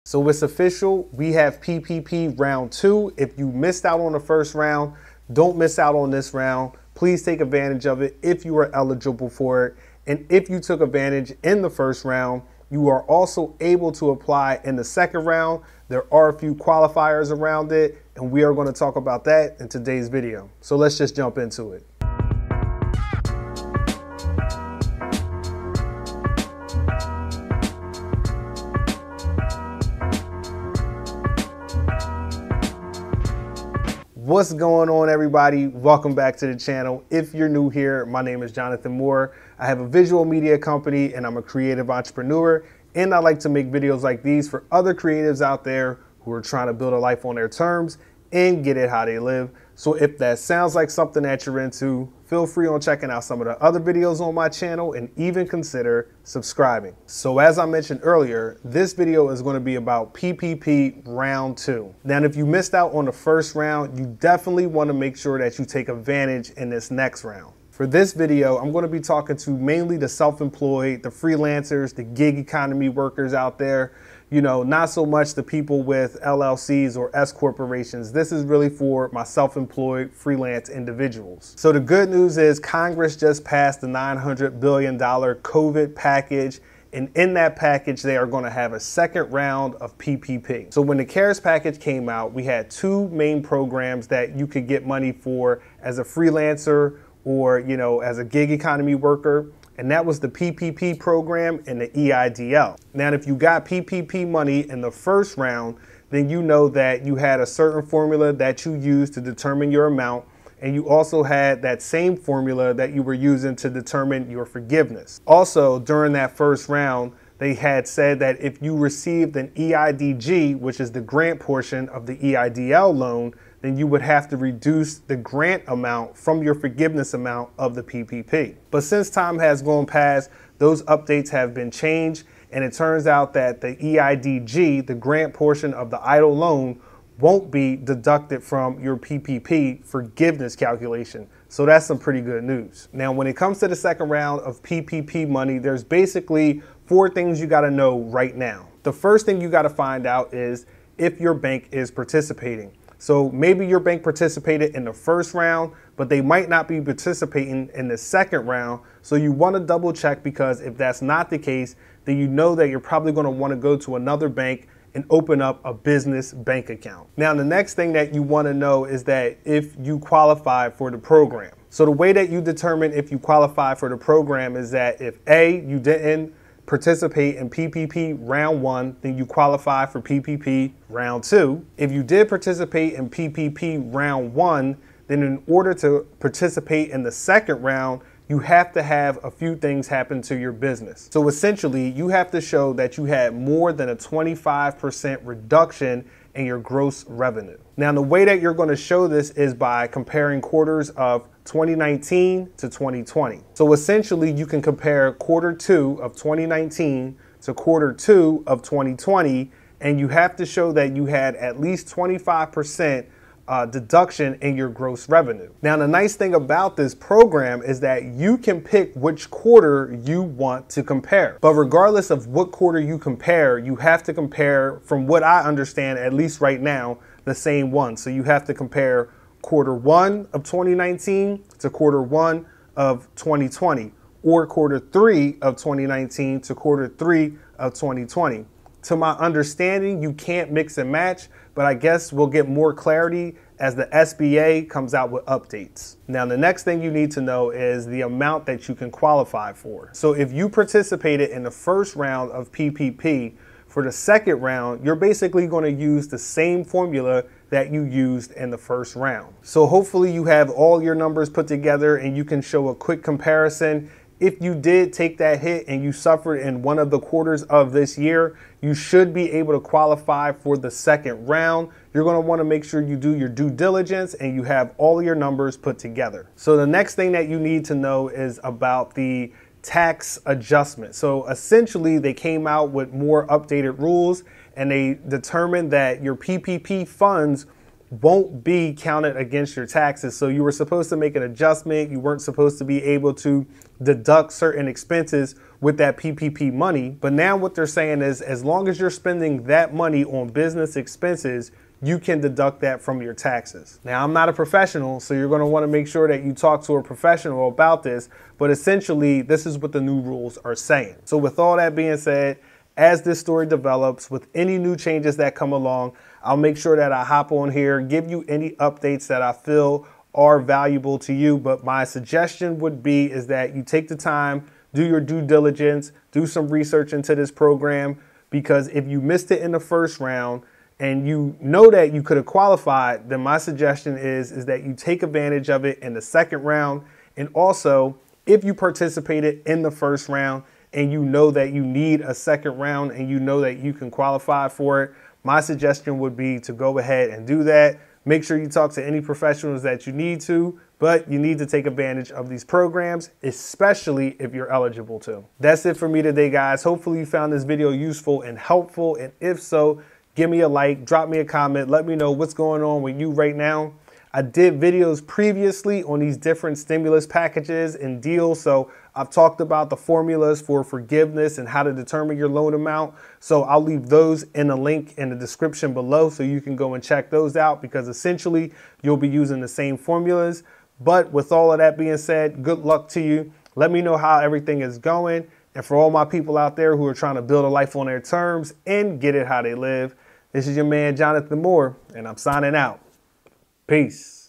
So it's official, we have PPP round 2. If you missed out on the first round, don't miss out on this round. Please take advantage of it if you are eligible for it. And if you took advantage in the first round, you are also able to apply in the second round. There are a few qualifiers around it, and we are going to talk about that in today's video. So let's just jump into it. What's going on, everybody? Welcome back to the channel. If you're new here, my name is Jonathan Moore. I have a visual media company and I'm a creative entrepreneur, and I like to make videos like these for other creatives out there who are trying to build a life on their terms and get it how they live. So if that sounds like something that you're into, feel free on checking out some of the other videos on my channel and even consider subscribing. So as I mentioned earlier, this video is going to be about PPP round 2. Now, if you missed out on the first round, you definitely want to make sure that you take advantage in this next round. For this video, I'm going to be talking to mainly the self-employed, the freelancers, the gig economy workers out there. You know, not so much the people with LLCs or S corporations. This is really for my self-employed freelance individuals. So the good news is Congress just passed the $900 billion COVID package. And in that package, they are going to have a second round of PPP. So when the CARES package came out, we had two main programs that you could get money for as a freelancer or, you know, as a gig economy worker. And that was the PPP program and the EIDL. Now, if you got PPP money in the first round, then you know that you had a certain formula that you used to determine your amount. And you also had that same formula that you were using to determine your forgiveness. Also, during that first round, they had said that if you received an EIDG, which is the grant portion of the EIDL loan, then you would have to reduce the grant amount from your forgiveness amount of the PPP. But since time has gone past, those updates have been changed, and it turns out that the EIDG, the grant portion of the EIDL loan, won't be deducted from your PPP forgiveness calculation. So that's some pretty good news. Now, when it comes to the second round of PPP money, there's basically 4 things you gotta know right now. The first thing you gotta find out is if your bank is participating. So maybe your bank participated in the first round, but they might not be participating in the second round. So you want to double check, because if that's not the case, then you know that you're probably going to want to go to another bank and open up a business bank account. Now, the next thing that you want to know is that if you qualify for the program. So the way that you determine if you qualify for the program is that if A, you didn't participate in PPP round 1, then you qualify for PPP round 2. If you did participate in PPP round 1, then in order to participate in the second round, you have to have a few things happen to your business. So essentially, you have to show that you had more than a 25% reduction in your gross revenue. Now, the way that you're going to show this is by comparing quarters of 2019 to 2020. So essentially, you can compare quarter 2 of 2019 to quarter 2 of 2020, and you have to show that you had at least 25% deduction in your gross revenue. Now, the nice thing about this program is that you can pick which quarter you want to compare. But regardless of what quarter you compare, you have to compare, from what I understand, at least right now, the same one. So you have to compare quarter 1 of 2019 to quarter 1 of 2020, or quarter 3 of 2019 to quarter 3 of 2020. To my understanding, you can't mix and match, but I guess we'll get more clarity as the SBA comes out with updates. Now, the next thing you need to know is the amount that you can qualify for. So if you participated in the first round of PPP, for the second round, you're basically going to use the same formula that you used in the first round. So hopefully you have all your numbers put together and you can show a quick comparison. If you did take that hit and you suffered in one of the quarters of this year, you should be able to qualify for the second round. You're going to want to make sure you do your due diligence and you have all your numbers put together. So the next thing that you need to know is about the tax adjustment. So essentially, they came out with more updated rules, and they determined that your PPP funds won't be counted against your taxes. So you were supposed to make an adjustment. You weren't supposed to be able to deduct certain expenses with that PPP money. But now what they're saying is, as long as you're spending that money on business expenses, you can deduct that from your taxes. Now, I'm not a professional, so you're going to want to make sure that you talk to a professional about this. But essentially, this is what the new rules are saying. So with all that being said, as this story develops, with any new changes that come along, I'll make sure that I hop on here, give you any updates that I feel are valuable to you. But my suggestion would be is that you take the time, do your due diligence, do some research into this program, because if you missed it in the first round and you know that you could have qualified, then my suggestion is that you take advantage of it in the second round. And also, if you participated in the first round and you know that you need a second round and you know that you can qualify for it, my suggestion would be to go ahead and do that. Make sure you talk to any professionals that you need to, but you need to take advantage of these programs, especially if you're eligible to. That's it for me today, guys. Hopefully you found this video useful and helpful. And if so, give me a like, drop me a comment, let me know what's going on with you right now. I did videos previously on these different stimulus packages and deals. So I've talked about the formulas for forgiveness and how to determine your loan amount. So I'll leave those in a link in the description below so you can go and check those out, because essentially you'll be using the same formulas. But with all of that being said, good luck to you. Let me know how everything is going. And for all my people out there who are trying to build a life on their terms and get it how they live, this is your man, Jonathan Moore, and I'm signing out. Peace.